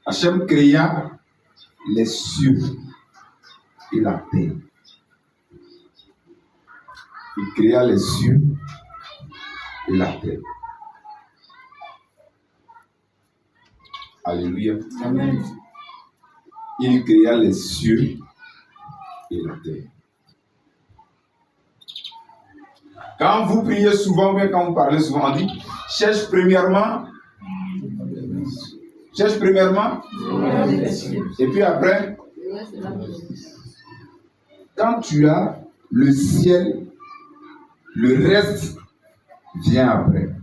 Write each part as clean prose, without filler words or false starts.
Hachem créa les cieux et la terre. Il créa les cieux et la terre. Alléluia. Amen. Il créa les cieux et la terre. Quand vous priez souvent, ou bien quand vous parlez souvent, on dit cherche premièrement. Et puis après, quand tu as le ciel, le reste vient après.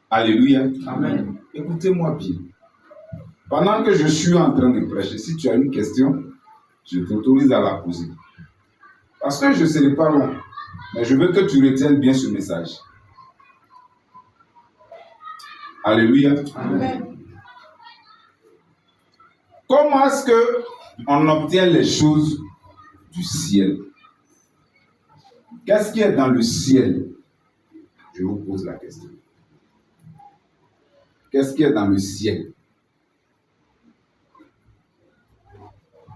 Alléluia. Amen. Écoutez-moi bien. Pendant que je suis en train de prêcher, si tu as une question, je t'autorise à la poser. Parce que je ne serai pas long, mais je veux que tu retiennes bien ce message. Alléluia. Amen. Comment est-ce qu'on obtient les choses du ciel? Qu'est-ce qui est dans le ciel? Je vous pose la question. Qu'est-ce qui est dans le ciel?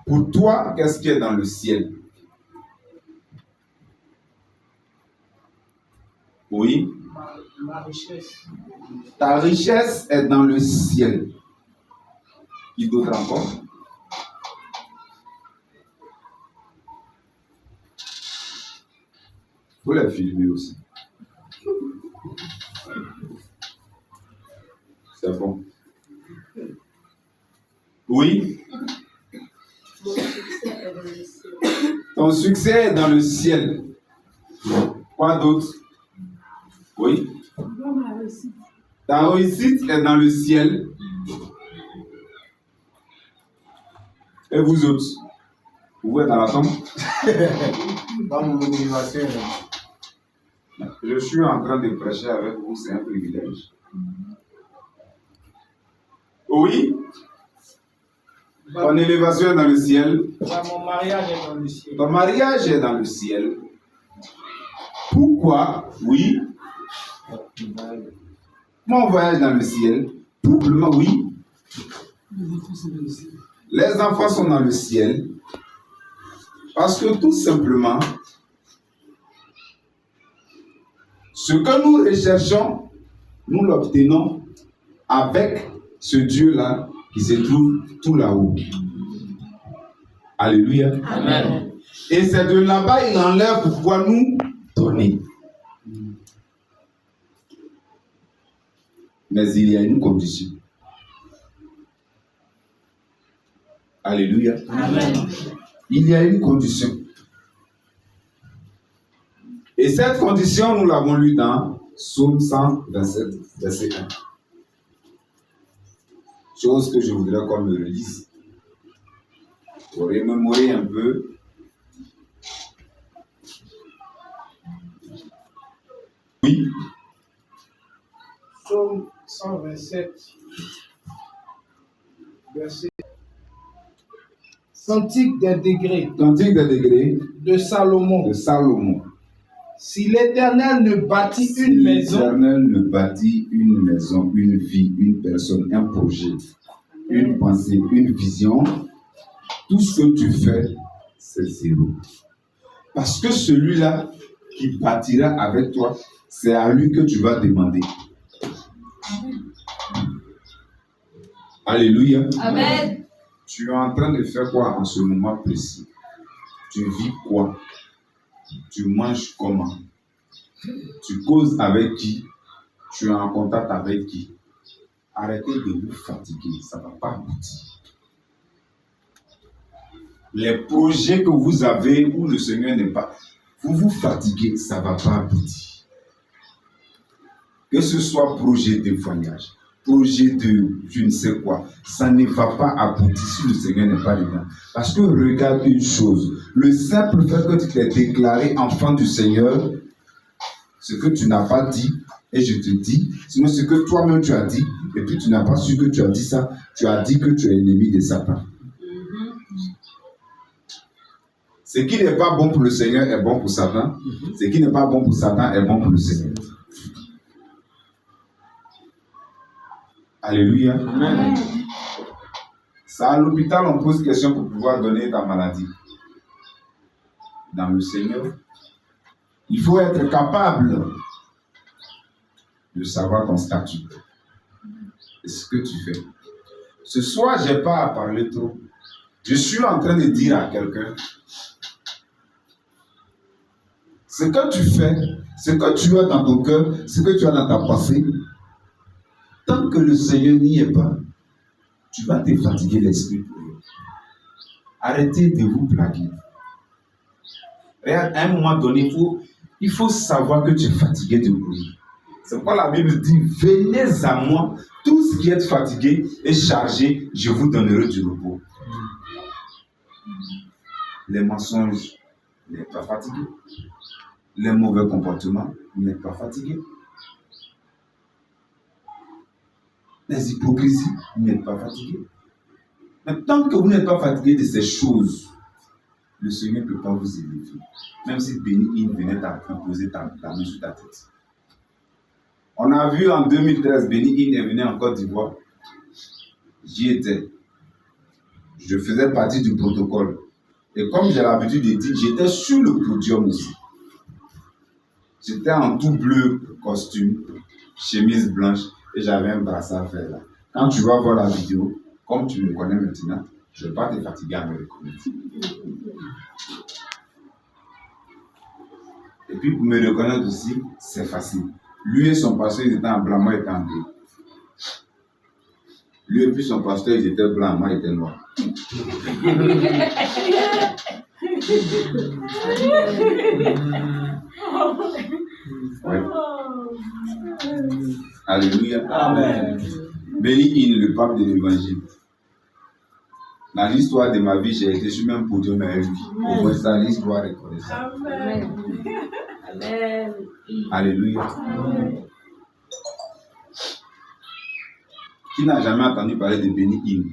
Pour toi, qu'est-ce qui est dans le ciel? Oui. Ma richesse. Ta richesse est dans le ciel. Qui d'autre encore? Vous les filmer aussi. C'est bon. Oui. Ton succès est dans le ciel. Quoi d'autre? Oui. Ta réussite est dans le ciel. Et vous autres? Vous êtes dans la tombe? Dans mon motivation. Je suis en train de prêcher avec vous, c'est un privilège. Oui? Ton élévation est dans le ciel. Mon mariage est dans le ciel. Ton mariage est dans le ciel. Pourquoi? Oui. Mon voyage dans le ciel. Pourquoi? Oui. Les enfants sont dans le ciel. Parce que tout simplement, ce que nous recherchons, nous l'obtenons avec ce Dieu-là qui se trouve tout là-haut. Alléluia. Amen. Et c'est de là-bas il enlève pour pouvoir nous donner. Mais il y a une condition. Alléluia. Amen. Il y a une condition. Et cette condition, nous l'avons lue dans Psaume 127, verset 1. Chose que je voudrais qu'on me relise. Pour remémorer un peu. Oui. Psaume 127, verset. Cantique des degrés. Cantique des degrés. De Salomon. De Salomon. Si l'Éternel ne bâtit une maison. L'Éternel ne bâtit une maison, une vie, une personne, un projet, une pensée, une vision, tout ce que tu fais, c'est zéro. Parce que celui-là qui bâtira avec toi, c'est à lui que tu vas demander. Alléluia. Amen. Tu es en train de faire quoi en ce moment précis? Tu vis quoi? Tu manges comment? Tu causes avec qui? Tu es en contact avec qui? Arrêtez de vous fatiguer, ça ne va pas aboutir. Les projets que vous avez où le Seigneur n'est pas, vous vous fatiguez, ça ne va pas aboutir. Que ce soit projet de voyage, projet de je ne sais quoi, ça ne va pas aboutir si le Seigneur n'est pas dedans. Parce que regarde une chose, le simple fait que tu t'es déclaré enfant du Seigneur, ce que tu n'as pas dit, et je te dis, sinon ce que toi-même tu as dit, et puis tu n'as pas su que tu as dit ça, tu as dit que tu es ennemi de Satan. Ce qui n'est pas bon pour le Seigneur est bon pour Satan. Ce qui n'est pas bon pour Satan est bon pour le Seigneur. Alléluia. Amen. C'est à l'hôpital on pose question pour pouvoir donner ta maladie. Dans le Seigneur, il faut être capable de savoir ton statut et ce que tu fais. Ce soir, je n'ai pas à parler trop. Je suis en train de dire à quelqu'un, ce que tu fais, ce que tu as dans ton cœur, ce que tu as dans ta pensée, tant que le Seigneur n'y est pas, tu vas te fatiguer l'esprit. Arrêtez de vous plaquer. Regarde, à un moment donné, il faut savoir que tu es fatigué de bruit. C'est pourquoi la Bible dit, venez à moi, tous qui êtes fatigués et chargés, je vous donnerai du repos. Les mensonges, vous n'êtes pas fatigués. Les mauvais comportements, vous n'êtes pas fatigués. Les hypocrisies, vous n'êtes pas fatigués. Mais tant que vous n'êtes pas fatigué de ces choses, le Seigneur ne peut pas vous élever. Même si Béni venait poser ta main sur ta tête. On a vu en 2013, Béni est venu en Côte d'Ivoire. J'y étais. Je faisais partie du protocole. Et comme j'ai l'habitude de dire, j'étais sur le podium aussi. J'étais en tout bleu costume, chemise blanche et j'avais un brassard vert là. Quand tu vas voir la vidéo, comme tu me connais maintenant, je ne vais pas te fatiguer à me reconnaître. Et puis pour me reconnaître aussi, c'est facile. Lui et son pasteur, ils étaient en blanc, moi j'étais en bleu. Lui et puis son pasteur, ils étaient blancs, moi j'étais noir. Ouais. Alléluia. Amen. Béni le pape de l'évangile. Dans l'histoire de ma vie, j'ai été sur le même podium avec lui. Au moins, ça, l'histoire est connaissable. Amen. Amen. Alléluia. Amen. Qui n'a jamais entendu parler de Béni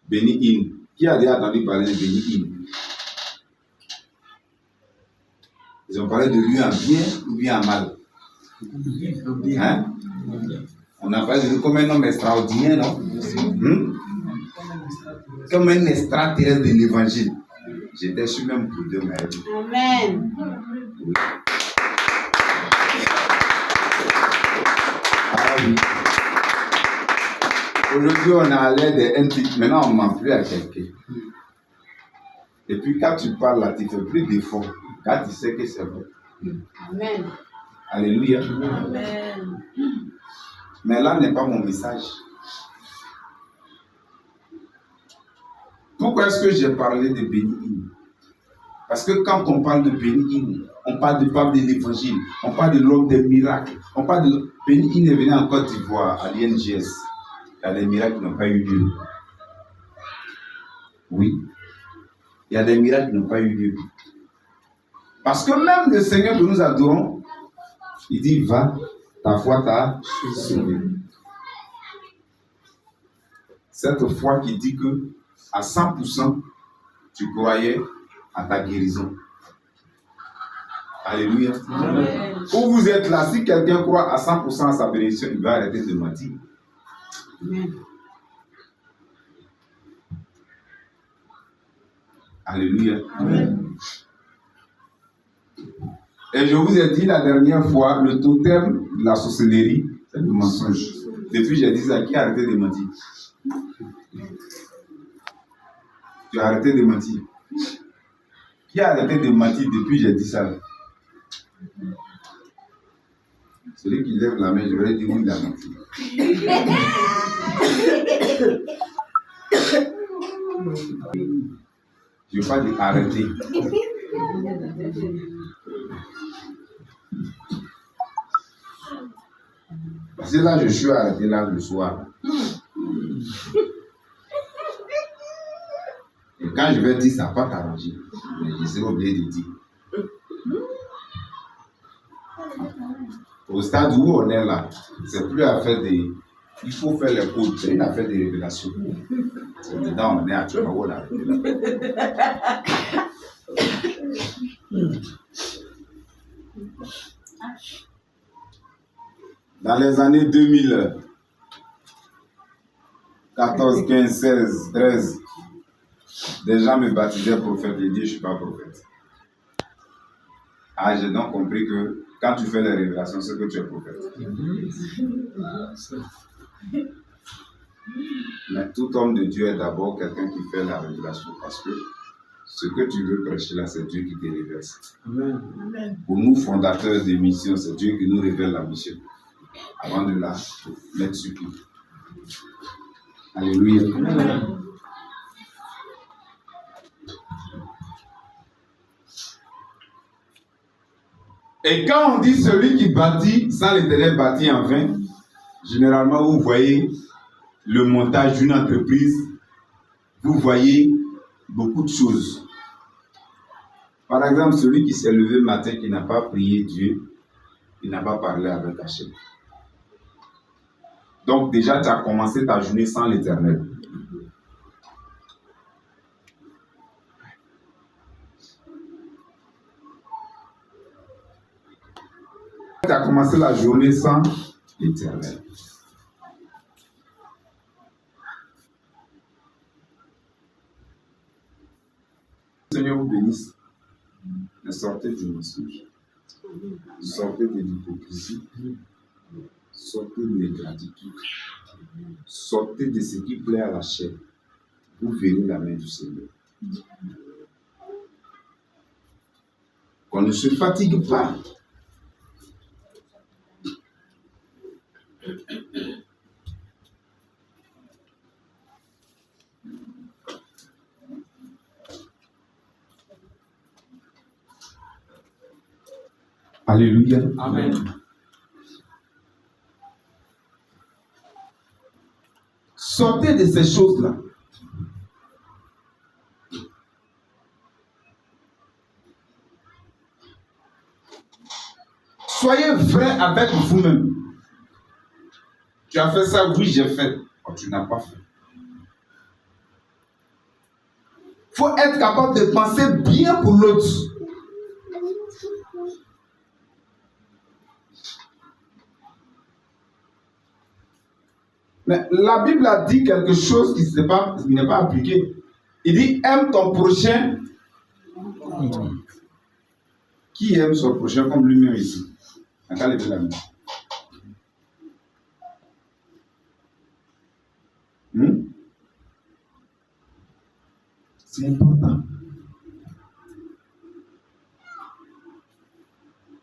Béni Qui a déjà entendu parler de Béni Ils ont parlé de lui en bien ou bien en mal. Hein? On a parlé de lui comme un homme extraordinaire, non? Comme un extraterrestre de l'évangile. J'étais sur le même podium avec lui. Amen. Oui. Ah oui. Aujourd'hui, on a à l'aide d'un titre. Maintenant, on ne ment plus à quelqu'un. Et puis, quand tu parles là, tu ne fais plus d'efforts. Quand tu sais que c'est vrai. Amen. Alléluia. Amen. Mais là n'est pas mon message. Pourquoi est-ce que j'ai parlé de Béni? Parce que quand on parle de Béni, on parle du pape de l'évangile, on parle de l'homme des miracles, on parle de Béni est venu en Côte d'Ivoire, à l'INGS. Il y a des miracles qui n'ont pas eu lieu. Oui. Il y a des miracles qui n'ont pas eu lieu. Parce que même le Seigneur que nous adorons, il dit, va, ta foi t'a sauvé. Cette foi qui dit que à 100%, tu croyais à ta guérison. Alléluia. Amen. Où vous êtes là, si quelqu'un croit à 100% à sa bénédiction, il va arrêter de mentir. Amen. Alléluia. Amen. Et je vous ai dit la dernière fois, le totem de la sorcellerie, c'est le mensonge. Depuis, j'ai dit ça, qui a arrêté de mentir? Tu as arrêté de mentir. Qui a arrêté de mentir depuis j'ai dit ça? Celui qui lève la main, je vais dire oui, il a menti. Je ne veux pas dire arrêter. Parce que là, je suis arrêté là le soir. Et quand je vais dire, ça ne va pas t'arranger. Mais je serai obligé de dire. Au stade où on est là, c'est plus affaire de. Il faut faire les codes, c'est une affaire de révélation. C'est dedans, on est à Chicago là. Dans les années 2014, 15, 16, 13, des gens me baptisaient prophète et disaient je ne suis pas prophète. Ah, j'ai donc compris que quand tu fais les révélations, c'est que tu es prophète. Mais tout homme de Dieu est d'abord quelqu'un qui fait la révélation parce que ce que tu veux prêcher là, c'est Dieu qui te révèle. Amen. Pour nous, fondateurs des missions, c'est Dieu qui nous révèle la mission avant de la mettre sur pied. Alléluia. Amen. Et quand on dit celui qui bâtit sans l'Éternel bâtit en vain, généralement vous voyez le montage d'une entreprise, vous voyez beaucoup de choses. Par exemple, celui qui s'est levé le matin, qui n'a pas prié Dieu, il n'a pas parlé avec Hachem. Donc déjà, tu as commencé ta journée sans l'Éternel. Tu as commencé la journée sans l'Éternel. Seigneur vous bénisse. Mais sortez du mensonge. Sortez de l'hypocrisie. Sortez de l'ingratitude. Sortez de ce qui plaît à la chair. Vous verrez la main du Seigneur. Qu'on ne se fatigue pas. Alléluia. Amen. Sortez de ces choses-là. Soyez vrai avec vous-même. Tu as fait ça, oui, j'ai fait. Oh, tu n'as pas fait. Il faut être capable de penser bien pour l'autre. Mais la Bible a dit quelque chose qui n'est pas appliqué. Il dit, aime ton prochain. Qui aime son prochain comme lui-même ici? On va lever la main. C'est important.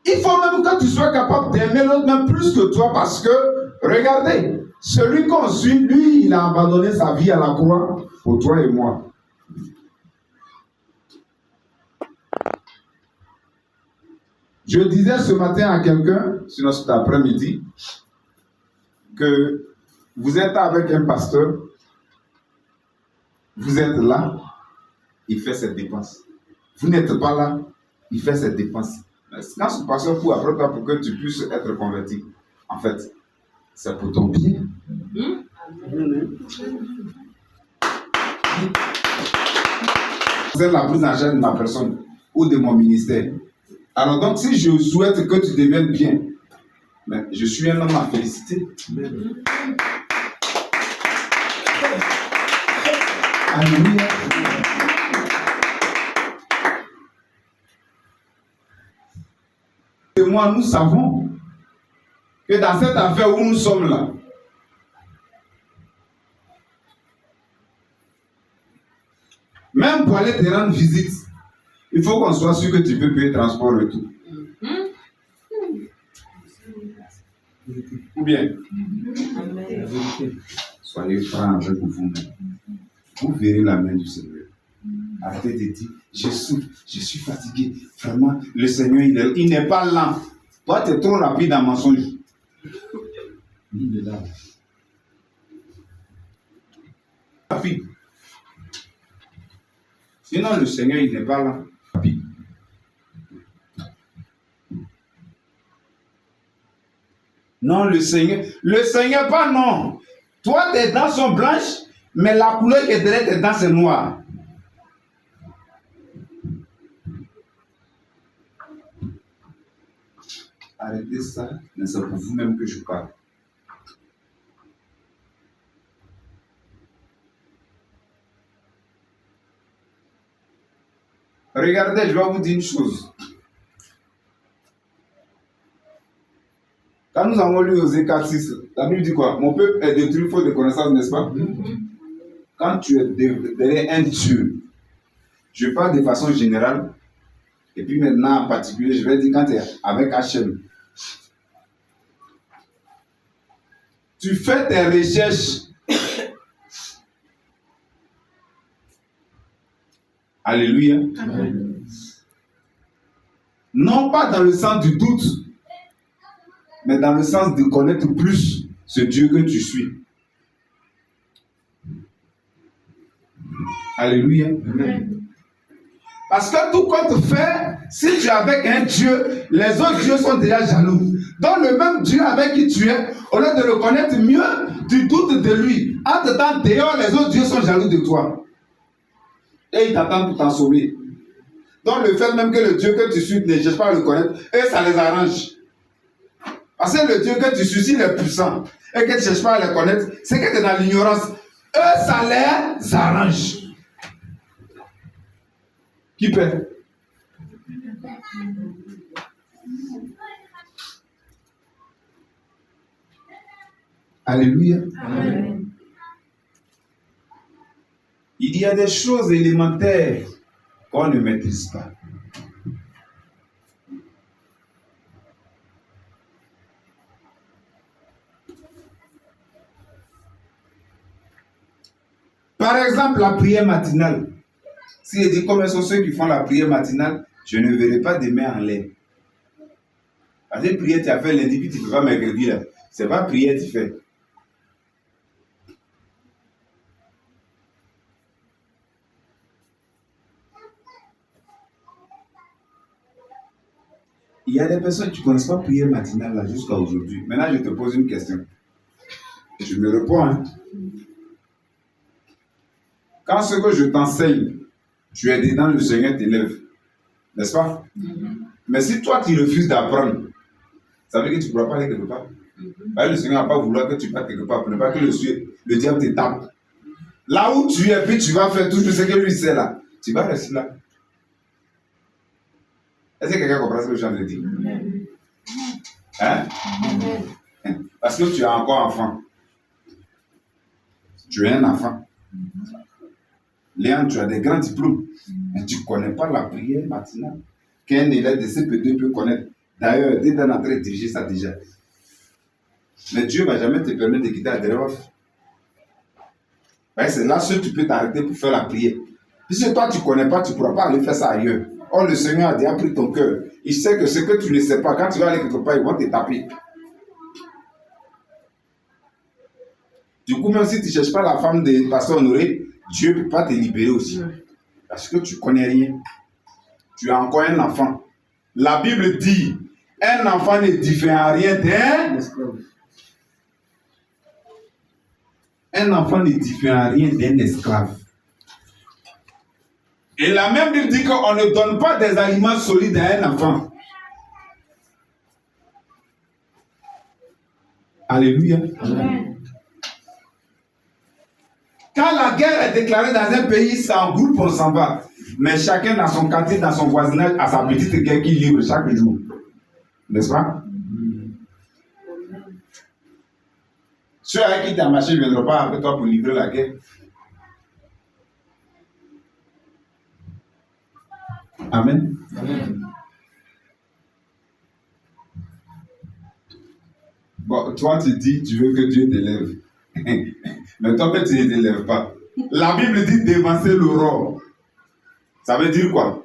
Il faut même que tu sois capable d'aimer l'autre même plus que toi parce que, regardez, celui qu'on suit, lui, il a abandonné sa vie à la croix pour toi et moi. Je disais ce matin à quelqu'un, sinon cet après-midi, que vous êtes avec un pasteur, vous êtes là, il fait ses dépenses. Vous n'êtes pas là, il fait ses dépenses. Mais quand ce pasteur court après toi pour que tu puisses être converti, en fait, c'est pour ton bien. Vous êtes la prise en charge de ma personne ou de mon ministère. Alors donc, si je souhaite que tu deviennes bien, mais je suis un homme à féliciter. Alléluia. Et moi, nous savons que dans cette affaire où nous sommes là, même pour aller te rendre visite, il faut qu'on soit sûr que tu peux payer transport et tout. Ou bien, soyez francs avec vous-même. Vous verrez la main du Seigneur. Arrêtez de dire, je suis fatigué. Vraiment, le Seigneur, il n'est pas lent. Toi, tu es trop rapide en mensonge. Il est là. Rapide. Sinon, le Seigneur, il n'est pas là. Rapide. Non, le Seigneur pas non. Toi, tes dents sont blanches, mais la couleur qui est derrière tes dents, c'est noir. Arrêtez ça, mais c'est pour vous-même que je parle. Regardez, je vais vous dire une chose. Quand nous avons lu Osée 4:6, la Bible dit quoi? Mon peuple est détruit faute de connaissance, n'est-ce pas? Quand tu es derrière un Dieu, je parle de façon générale, et puis maintenant en particulier, je vais dire quand tu es avec Hachem. Tu fais tes recherches. Alléluia. Amen. Non pas dans le sens du doute, mais dans le sens de connaître plus ce Dieu que tu suis. Alléluia. Amen. Parce que tout compte fait, si tu es avec un Dieu, les autres dieux sont déjà jaloux. Donc le même Dieu avec qui tu es, au lieu de le connaître mieux, tu doutes de lui. En te temps dehors, les autres dieux sont jaloux de toi. Et ils t'attendent pour t'en sauver. Donc le fait même que le Dieu que tu suis ne cherche pas à le connaître, eux ça les arrange. Parce que le Dieu que tu suis, s'il est puissant et que tu ne cherches pas à le connaître, c'est que tu es dans l'ignorance. Eux ça les arrange. Qui paie? Alléluia. Amen. Il y a des choses élémentaires qu'on ne maîtrise pas. Par exemple, la prière matinale. Si je dis combien sont ceux qui font la prière matinale, je ne verrai pas des mains en l'air. Parce que prière, tu as fait lundi, puis tu ne fais pas mercredi là. C'est pas prière, tu fais. Il y a des personnes qui ne connaissent pas prière matinale là jusqu'à aujourd'hui. Maintenant, je te pose une question. Tu me réponds, hein? Quand ce que je t'enseigne, tu es dedans, le Seigneur t'élève. N'est-ce pas? Mais si toi, tu refuses d'apprendre, ça veut dire que tu ne pourras pas aller quelque part. Le Seigneur n'a pas voulu que tu partes quelque part pour ne pas que le diable te tape. Là où tu es, puis tu vas faire tout ce que lui sait là. Tu vas rester là. Est-ce que quelqu'un comprend ce que je viens de dire? Hein? Parce que tu es encore enfant. Tu es un enfant. Léon, tu as des grands diplômes, mais tu ne connais pas la prière matinale qu'un élève de CP2 peut connaître. D'ailleurs, dès dans l'entrée, diriger ça déjà. Mais Dieu ne va jamais te permettre de quitter la derrière. C'est là que tu peux t'arrêter pour faire la prière. Puisque toi, tu ne connais pas, tu ne pourras pas aller faire ça ailleurs. Or, le Seigneur a déjà pris ton cœur. Il sait que ce que tu ne sais pas, quand tu vas aller quelque part, ils vont te taper. Du coup, même si tu ne cherches pas la femme de pasteur Honoré, Dieu ne peut pas te libérer aussi. Parce que tu ne connais rien. Tu es encore un enfant. La Bible dit, un enfant ne diffère rien d'un esclave. Un enfant ne diffère rien d'un esclave. Et la même Bible dit qu'on ne donne pas des aliments solides à un enfant. Alléluia. Amen. Quand la guerre est déclarée dans un pays, c'est en groupe, on s'en va. Mais chacun dans son quartier, dans son voisinage, a sa petite guerre qui livre chaque jour. N'est-ce pas? Ceux avec qui tu as marché ne viendront pas avec toi pour livrer la guerre. Amen. Amen. Bon, toi tu dis, tu veux que Dieu t'élève. Mais toi, tu ne t'élèves pas. La Bible dit dévancer l'aurore. Ça veut dire quoi?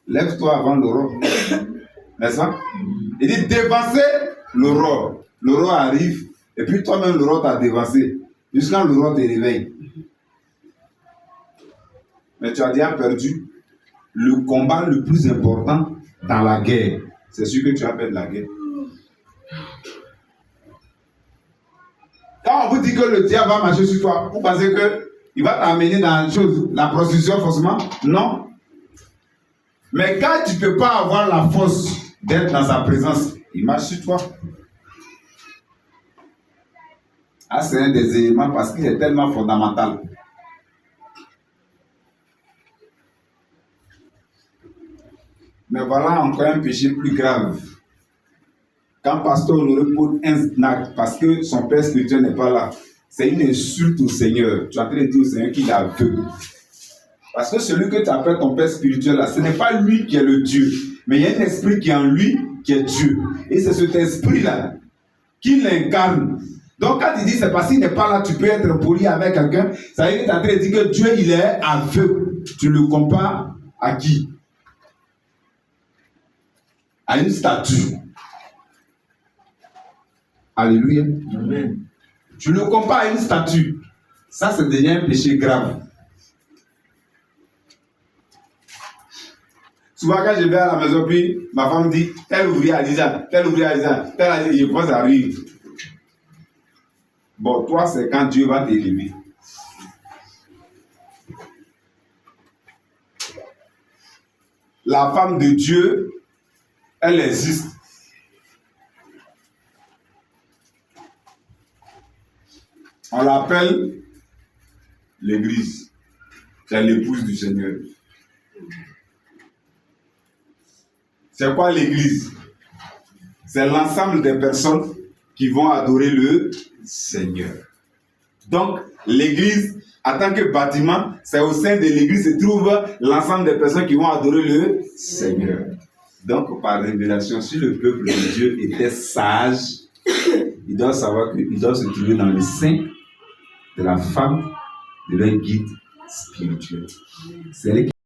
Lève-toi avant l'aurore. N'est-ce pas? Il dit dévancer l'aurore. L'aurore arrive, et puis toi-même, l'aurore t'a dévancé. Jusqu'à l'aurore te réveille. Mais tu as déjà perdu le combat le plus important dans la guerre. C'est sûr que tu as perdu la guerre. Quand on vous dit que le diable va marcher sur toi, vous pensez qu'il va t'amener dans la prostitution forcément? Non. Mais quand tu ne peux pas avoir la force d'être dans sa présence, il marche sur toi. Ah, c'est un des éléments parce qu'il est tellement fondamental. Mais voilà encore un péché plus grave. Quand pasteur Honoré pose un acte parce que son père spirituel n'est pas là, c'est une insulte au Seigneur. Tu es en train de dire au Seigneur qu'il est aveugle. Parce que celui que tu appelles ton père spirituel là, ce n'est pas lui qui est le Dieu. Mais il y a un esprit qui est en lui qui est Dieu. Et c'est cet esprit-là qui l'incarne. Donc quand tu dis c'est parce qu'il n'est pas là, tu peux être poli avec quelqu'un, ça veut dire que tu es en train de dire que Dieu il est aveugle. Tu le compares à qui? À une statue. Alléluia. Amen. Tu le compares à une statue. Ça, c'est déjà un péché grave. Souvent, quand je vais à la maison, puis ma femme dit, tel ouvrier a dit ça, tel ouvrier a dit ça, tel a dit, je pense à rire. Bon, toi, c'est quand Dieu va t'élever. La femme de Dieu, elle existe. On l'appelle l'Église. C'est l'épouse du Seigneur. C'est quoi l'Église? C'est l'ensemble des personnes qui vont adorer le Seigneur. Donc, l'Église, en tant que bâtiment, c'est au sein de l'Église se trouve l'ensemble des personnes qui vont adorer le Seigneur. Donc, par révélation, si le peuple de Dieu était sage, il doit savoir qu'il doit se trouver dans le sein de la femme de leur guide spirituel. C'est